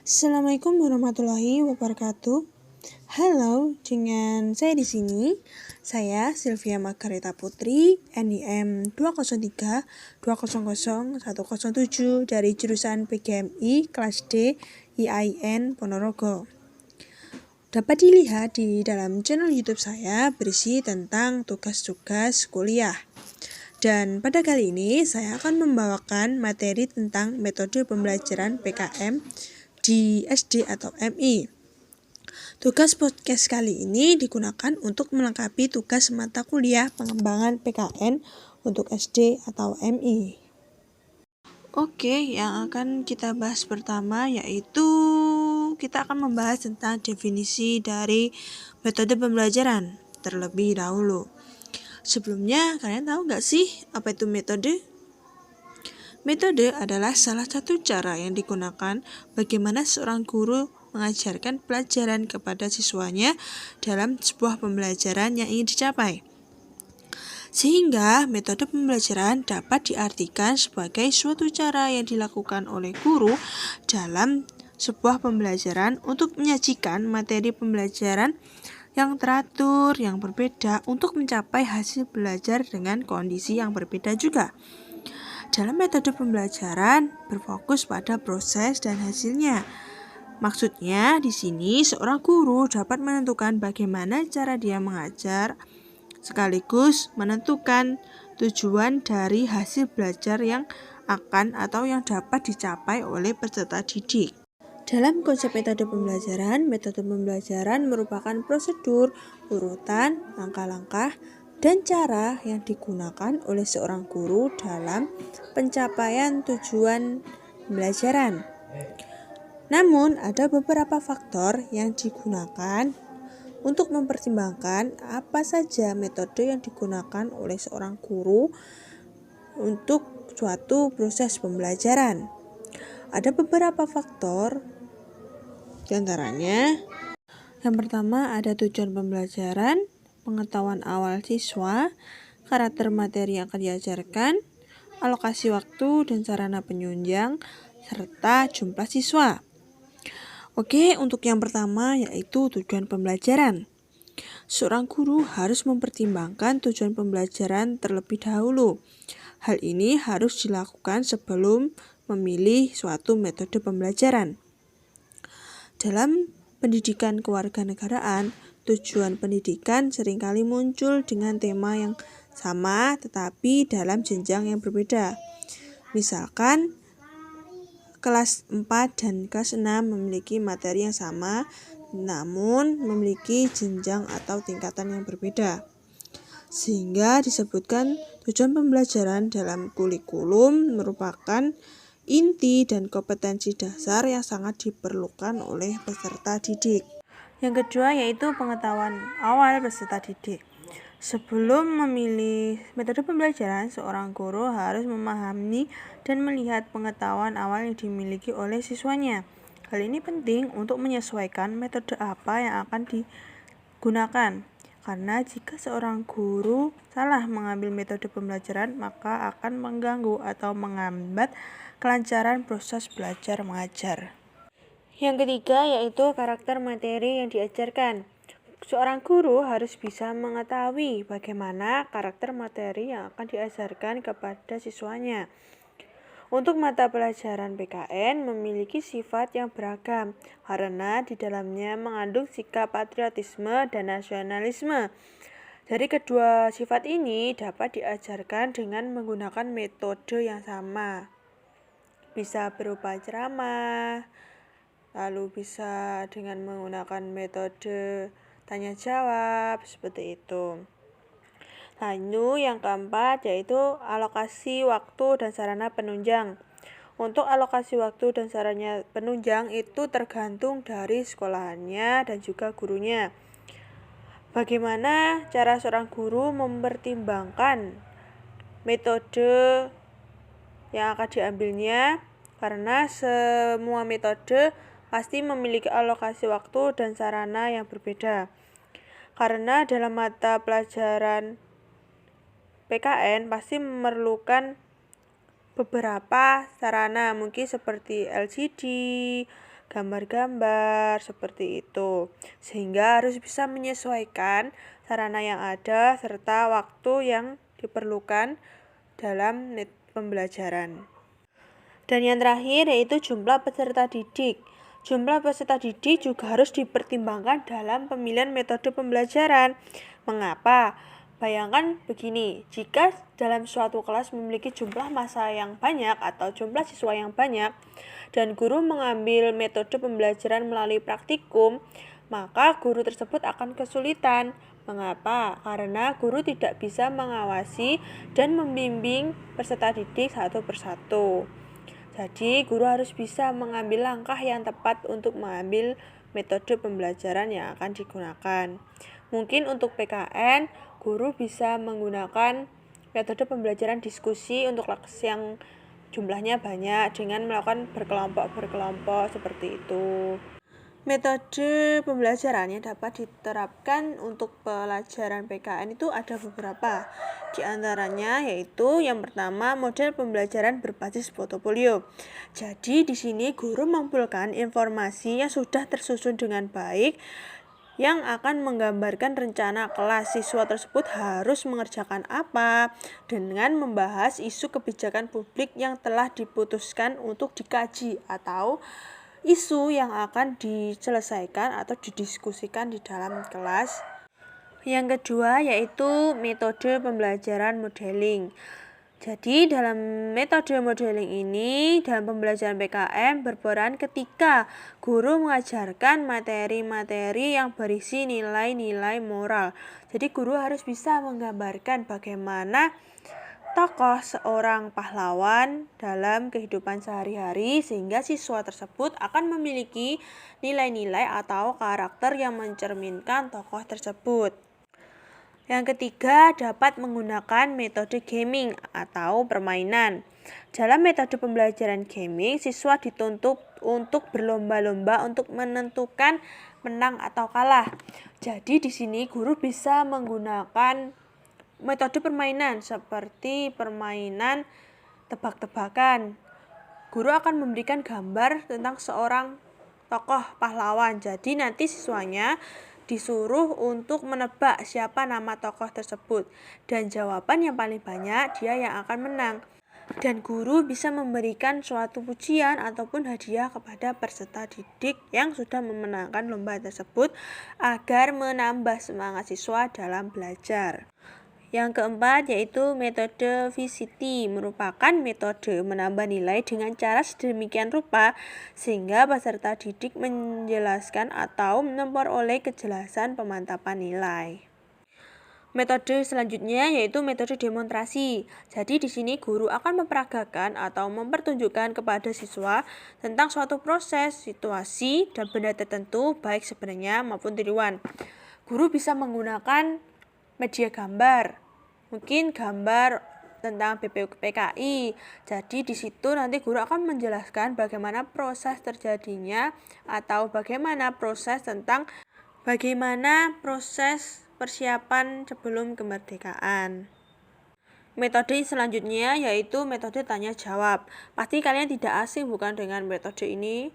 Assalamualaikum warahmatullahi wabarakatuh. Halo, dengan saya di sini. Saya Sylvia Margareta Putri, NIM 203200107 dari jurusan PGMI kelas D IAIN Ponorogo. Dapat dilihat di dalam channel YouTube saya berisi tentang tugas-tugas kuliah. Dan pada kali ini saya akan membawakan materi tentang metode pembelajaran PKM di SD atau MI. Tugas podcast kali ini digunakan untuk melengkapi tugas mata kuliah pengembangan PKN untuk SD atau MI. Oke, yang akan kita bahas pertama yaitu kita akan membahas tentang definisi dari metode pembelajaran terlebih dahulu. Sebelumnya, kalian tahu nggak sih apa itu metode? Metode adalah salah satu cara yang digunakan bagaimana seorang guru mengajarkan pelajaran kepada siswanya dalam sebuah pembelajaran yang ingin dicapai. Sehingga metode pembelajaran dapat diartikan sebagai suatu cara yang dilakukan oleh guru dalam sebuah pembelajaran untuk menyajikan materi pembelajaran yang teratur, yang berbeda untuk mencapai hasil belajar dengan kondisi yang berbeda juga. Dalam metode pembelajaran berfokus pada proses dan hasilnya. Maksudnya di sini seorang guru dapat menentukan bagaimana cara dia mengajar sekaligus menentukan tujuan dari hasil belajar yang akan atau yang dapat dicapai oleh peserta didik. Dalam konsep metode pembelajaran merupakan prosedur, urutan, langkah-langkah, dan cara yang digunakan oleh seorang guru dalam pencapaian tujuan pembelajaran. Namun, ada beberapa faktor yang digunakan untuk mempertimbangkan apa saja metode yang digunakan oleh seorang guru untuk suatu proses pembelajaran. Ada beberapa faktor, di antaranya yang pertama ada tujuan pembelajaran, pengetahuan awal siswa, karakter materi yang akan diajarkan, alokasi waktu dan sarana penunjang, serta jumlah siswa. Oke, untuk yang pertama yaitu tujuan pembelajaran. Seorang guru harus mempertimbangkan tujuan pembelajaran terlebih dahulu. Hal ini harus dilakukan sebelum memilih suatu metode pembelajaran. Dalam pendidikan kewarganegaraan, tujuan pendidikan seringkali muncul dengan tema yang sama tetapi dalam jenjang yang berbeda. Misalkan, kelas 4 dan kelas 6 memiliki materi yang sama namun memiliki jenjang atau tingkatan yang berbeda. Sehingga disebutkan tujuan pembelajaran dalam kurikulum merupakan inti dan kompetensi dasar yang sangat diperlukan oleh peserta didik. Yang kedua yaitu pengetahuan awal peserta didik. Sebelum memilih metode pembelajaran, seorang guru harus memahami dan melihat pengetahuan awal yang dimiliki oleh siswanya. Hal ini penting untuk menyesuaikan metode apa yang akan digunakan. Karena jika seorang guru salah mengambil metode pembelajaran, maka akan mengganggu atau menghambat kelancaran proses belajar mengajar. Yang ketiga yaitu karakter materi yang diajarkan. Seorang guru harus bisa mengetahui bagaimana karakter materi yang akan diajarkan kepada siswanya. Untuk mata pelajaran PKN memiliki sifat yang beragam karena di dalamnya mengandung sikap patriotisme dan nasionalisme. Dari kedua sifat ini dapat diajarkan dengan menggunakan metode yang sama. Bisa berupa ceramah, lalu bisa dengan menggunakan metode tanya jawab, seperti itu. Lalu yang keempat yaitu alokasi waktu dan sarana penunjang. Untuk alokasi waktu dan sarana penunjang itu tergantung dari sekolahannya dan juga gurunya. Bagaimana cara seorang guru mempertimbangkan metode yang akan diambilnya? Karena semua metode pasti memiliki alokasi waktu dan sarana yang berbeda. Karena dalam mata pelajaran PKN pasti memerlukan beberapa sarana, mungkin seperti LCD, gambar-gambar seperti itu. Sehingga harus bisa menyesuaikan sarana yang ada serta waktu yang diperlukan dalam pembelajaran. Dan yang terakhir yaitu jumlah peserta didik. Jumlah peserta didik juga harus dipertimbangkan dalam pemilihan metode pembelajaran. Mengapa? Bayangkan begini, jika dalam suatu kelas memiliki jumlah massa yang banyak atau jumlah siswa yang banyak, dan guru mengambil metode pembelajaran melalui praktikum, maka guru tersebut akan kesulitan. Mengapa? Karena guru tidak bisa mengawasi dan membimbing peserta didik satu persatu. Jadi, guru harus bisa mengambil langkah yang tepat untuk mengambil metode pembelajaran yang akan digunakan. Mungkin untuk PKN, guru bisa menggunakan metode pembelajaran diskusi untuk kelas yang jumlahnya banyak dengan melakukan berkelompok seperti itu. Metode pembelajaran yang dapat diterapkan untuk pelajaran PKN itu ada beberapa. Di antaranya yaitu yang pertama model pembelajaran berbasis portofolio. Jadi di sini guru mengumpulkan informasi yang sudah tersusun dengan baik yang akan menggambarkan rencana kelas. Siswa tersebut harus mengerjakan apa dengan membahas isu kebijakan publik yang telah diputuskan untuk dikaji atau isu yang akan diselesaikan atau didiskusikan di dalam kelas. Yang kedua yaitu metode pembelajaran modeling. Jadi dalam metode modeling ini dalam pembelajaran PKN berperan ketika guru mengajarkan materi-materi yang berisi nilai-nilai moral. Jadi guru harus bisa menggambarkan bagaimana tokoh seorang pahlawan dalam kehidupan sehari-hari sehingga siswa tersebut akan memiliki nilai-nilai atau karakter yang mencerminkan tokoh tersebut. Yang ketiga, dapat menggunakan metode gaming atau permainan. Dalam metode pembelajaran gaming, siswa dituntut untuk berlomba-lomba untuk menentukan menang atau kalah. Jadi di sini guru bisa menggunakan metode permainan seperti permainan tebak-tebakan. Guru akan memberikan gambar tentang seorang tokoh pahlawan. Jadi nanti siswanya disuruh untuk menebak siapa nama tokoh tersebut. Dan jawaban yang paling banyak dia yang akan menang. Dan guru bisa memberikan suatu pujian ataupun hadiah kepada peserta didik yang sudah memenangkan lomba tersebut agar menambah semangat siswa dalam belajar. Yang keempat yaitu metode VCT, merupakan metode menambah nilai dengan cara sedemikian rupa sehingga peserta didik menjelaskan atau memperoleh kejelasan pemantapan nilai. Metode selanjutnya yaitu metode demonstrasi. Jadi di sini guru akan memperagakan atau mempertunjukkan kepada siswa tentang suatu proses, situasi, dan benda tertentu baik sebenarnya maupun tiruan. Guru bisa menggunakan media gambar. Mungkin gambar tentang BPUPKI. Jadi di situ nanti guru akan menjelaskan bagaimana proses terjadinya atau bagaimana proses persiapan sebelum kemerdekaan. Metode selanjutnya yaitu metode tanya jawab. Pasti kalian tidak asing bukan dengan metode ini.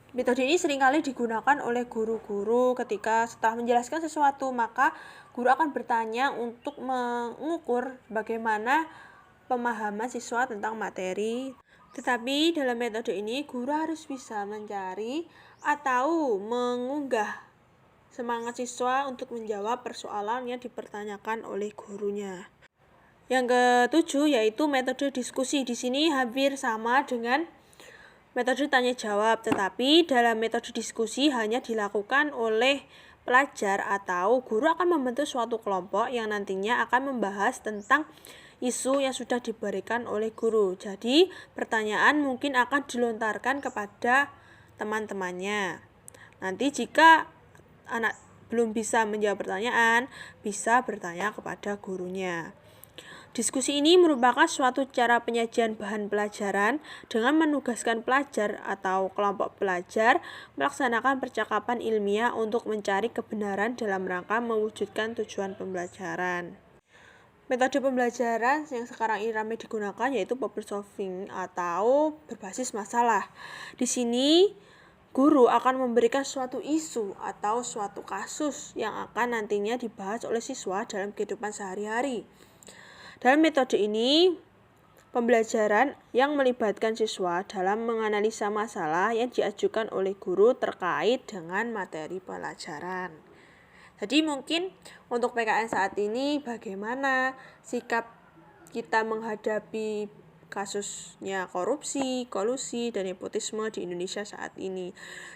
Metode ini seringkali digunakan oleh guru-guru ketika setelah menjelaskan sesuatu, maka guru akan bertanya untuk mengukur bagaimana pemahaman siswa tentang materi. Tetapi dalam metode ini guru harus bisa mencari atau mengunggah semangat siswa untuk menjawab persoalan yang dipertanyakan oleh gurunya. Yang ketujuh yaitu metode diskusi. Di sini hampir sama dengan metode tanya jawab, tetapi dalam metode diskusi hanya dilakukan oleh pelajar atau guru akan membentuk suatu kelompok yang nantinya akan membahas tentang isu yang sudah diberikan oleh guru. Jadi pertanyaan mungkin akan dilontarkan kepada teman-temannya. Nanti jika anak belum bisa menjawab pertanyaan, bisa bertanya kepada gurunya. Diskusi ini merupakan suatu cara penyajian bahan pelajaran dengan menugaskan pelajar atau kelompok pelajar melaksanakan percakapan ilmiah untuk mencari kebenaran dalam rangka mewujudkan tujuan pembelajaran. Metode pembelajaran yang sekarang ini ramai digunakan yaitu problem solving atau berbasis masalah. Di sini guru akan memberikan suatu isu atau suatu kasus yang akan nantinya dibahas oleh siswa dalam kehidupan sehari-hari. Dalam metode ini, pembelajaran yang melibatkan siswa dalam menganalisa masalah yang diajukan oleh guru terkait dengan materi pelajaran. Jadi mungkin untuk PKN saat ini bagaimana sikap kita menghadapi kasusnya korupsi, kolusi, dan nepotisme di Indonesia saat ini.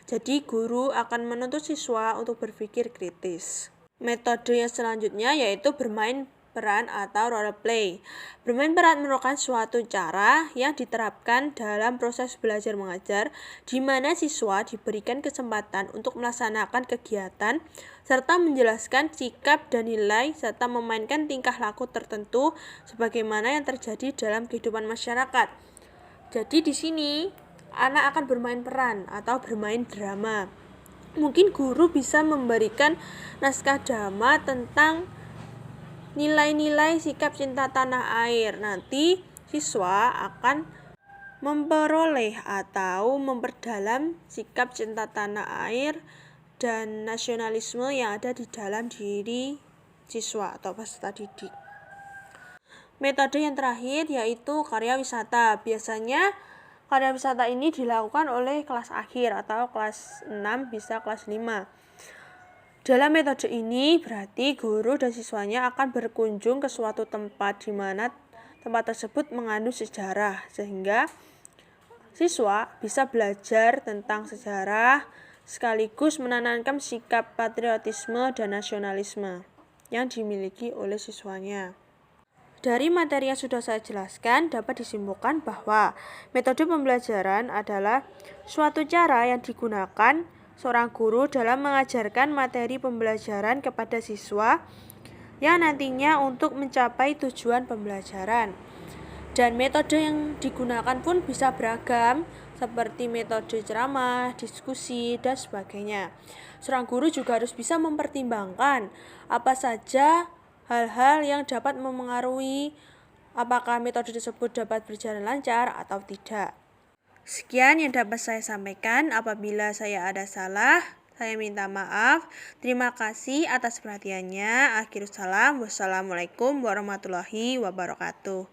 Jadi guru akan menuntut siswa untuk berpikir kritis. Metode yang selanjutnya yaitu bermain peran atau role play. Bermain peran merupakan suatu cara yang diterapkan dalam proses belajar mengajar di mana siswa diberikan kesempatan untuk melaksanakan kegiatan serta menjelaskan sikap dan nilai serta memainkan tingkah laku tertentu sebagaimana yang terjadi dalam kehidupan masyarakat. Jadi di sini anak akan bermain peran atau bermain drama. Mungkin guru bisa memberikan naskah drama tentang nilai-nilai sikap cinta tanah air. Nanti siswa akan memperoleh atau memperdalam sikap cinta tanah air dan nasionalisme yang ada di dalam diri siswa atau peserta didik. Metode yang terakhir yaitu karya wisata. Biasanya karya wisata ini dilakukan oleh kelas akhir atau kelas 6 bisa kelas 5. Dalam metode ini berarti guru dan siswanya akan berkunjung ke suatu tempat di mana tempat tersebut mengandung sejarah sehingga siswa bisa belajar tentang sejarah sekaligus menanamkan sikap patriotisme dan nasionalisme yang dimiliki oleh siswanya. Dari materi yang sudah saya jelaskan dapat disimpulkan bahwa metode pembelajaran adalah suatu cara yang digunakan seorang guru dalam mengajarkan materi pembelajaran kepada siswa yang nantinya untuk mencapai tujuan pembelajaran. Dan metode yang digunakan pun bisa beragam seperti metode ceramah, diskusi, dan sebagainya. Seorang guru juga harus bisa mempertimbangkan apa saja hal-hal yang dapat memengaruhi apakah metode tersebut dapat berjalan lancar atau tidak. Sekian yang dapat saya sampaikan. Apabila saya ada salah, saya minta maaf. Terima kasih atas perhatiannya. Akhirul salam. Wassalamualaikum warahmatullahi wabarakatuh.